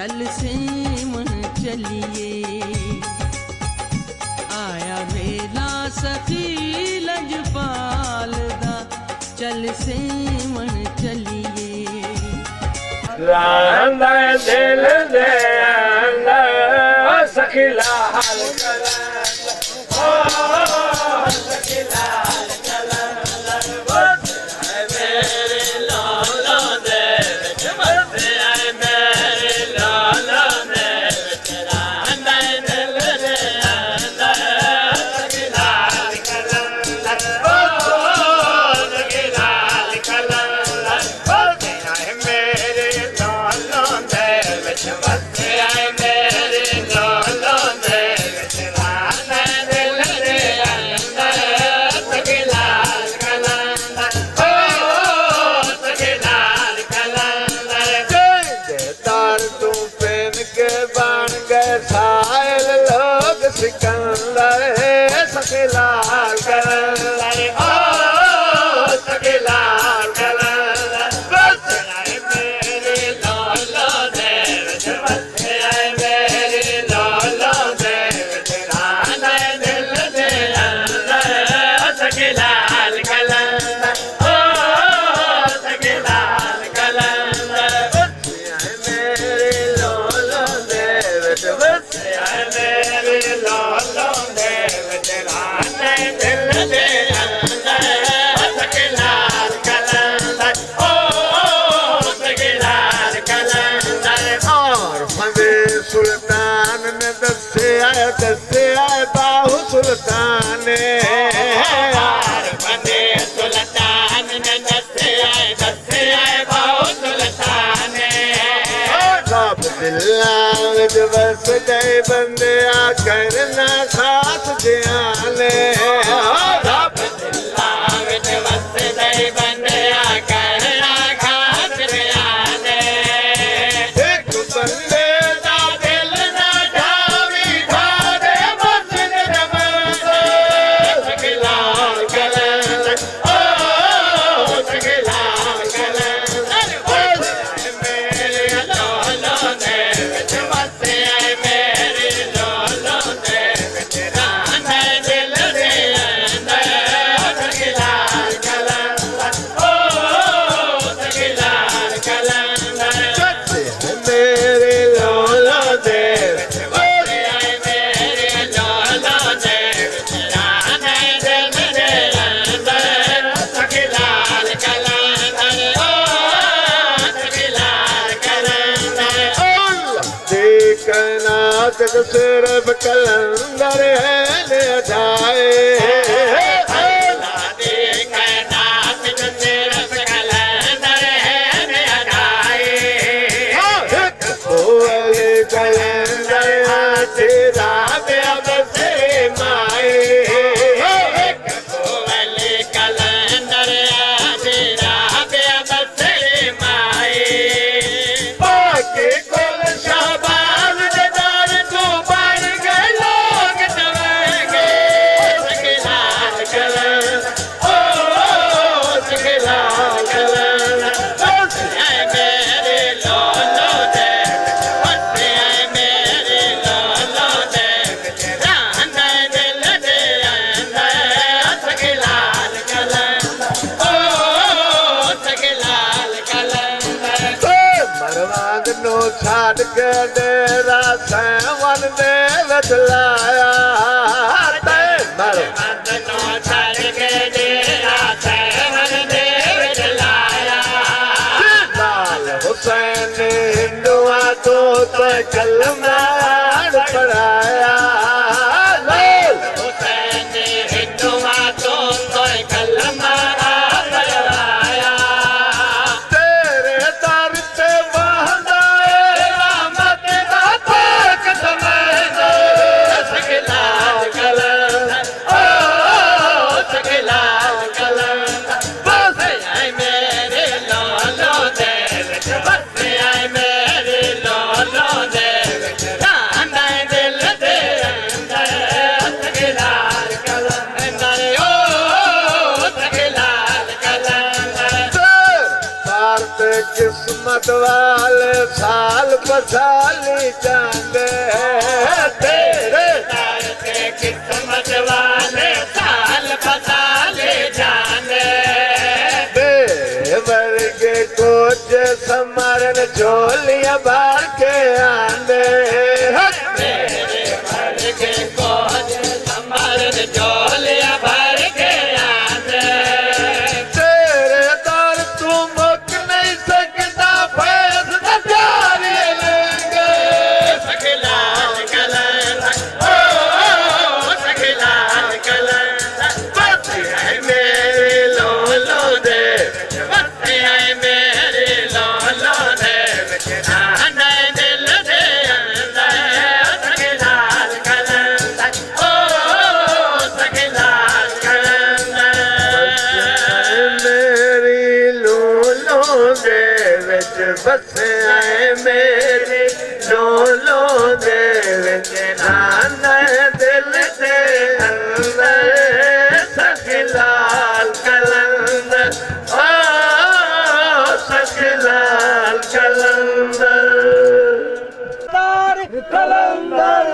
चल सेमन चलिए आया वेला सखी लजपाल दा चल सेमन चलिए लांदा दिल दे आंदा सखीला हाल कला ओ सखीला हाल कला मेरे लाला दे विच मसे आए मेरे लाला दे विच लांदा दिल दे आंदा सखीला हाल कला ओ सखीला हाल कला मेरे लाला दे विच मसे आए मेरे लाला दे विच लांदा दिल दे आंदा सखीला हाल कला तू पेन के बन गए सायल लोग सिकंदर सखीला कलंदर ओ सखीला कलंदर बस मेरे लाला दे विच बसे आए मेरे लाला दे विच रांदा दिल दे अंदर सखीला कलंदर ओ सखीला कलंदर मेरे लाला दे विच बसे आए मेरे लाला दे विच रांदा दिल दे अंदर सखीला कलंदर ओ सखीला कलंदर और फंदे सुल्तान ने दसे आए बाहु सुल्तान ने फंदे सुल्तान ने दसे आए बाहु सुल्तान ने रब दिल्ला विच बस गए बंदे करना साथ दियाने रब दिल्ला विच बस गए बंदे करना खास दियाने एक बंदे दा दिल ना ढावी ढादे मस्जिद दे मंदे सखीला कलंदर ओ सखीला कलंदर मेरे लाला दे विच बसे आए मेरे लाला दे विच रांदा दिल दे अंदर सखीला कलंदर ओ सखीला कलंदर मेरे लाला दे विच बसे आए मेरे लाला दे विच रांदा दिल दे अंदर सखीला कलंदर ओ सखीला कलंदर देखना तक सिर्फ कलंदर है ले जाए देखना तक सिर्फ कलंदर है ले जाए बोले कलंदर तेरा बेअब से माए बोले कलंदर तेरा बेअब से माए बाकी कुल शाबाज जदार तू बन गए लोग तवेंगे सखीला कलंदर ओ सखीला कलंदर बस आए मेरे लाला दे बस आए मेरे लाला दे रांदा दिल दे अंदर सखीला कलंदर ओ सखीला कलंदर मरवाद नो छाड़ के डेरा सैवन दे विच लाया मरवाद नो छाड़ के डेरा सैवन दे विच लाया लाल हुसैन हिंदुआ तो कलमा पढ़ाया लाल हुसैन हिंदुआ तो कलमा पढ़ाया तेरे दर ते वहदा रहमत दा पाक तमन्ना सखीला कलंदर ओ सखीला कलंदर बस आए मेरे लाला दे विच बस आए मेरे लाला दे विच किस्मत वाले साल पसाली जाने तेरे दर के किस्मत वाले साल पसाली जाने वर्गे कोच समरण झोलिया बार के आने मेरे वर्गे कोच समरण झोलिया भर के आने तेरे दर तू मुक नहीं सकता फैसला जारी लेंगे सखलाल कलर ओ सखलाल कलर बस है मेरे लोलो दे बस है मेरे लोलो दे आने दिल दे अंदर सखलाल कलर ओ सखलाल कलर मेरी लोलो दे विच बस है मेरी लोलो दे विच आने दिल दे अंदर सखलाल कलंदर ओ सखलाल कलंदर कलंदर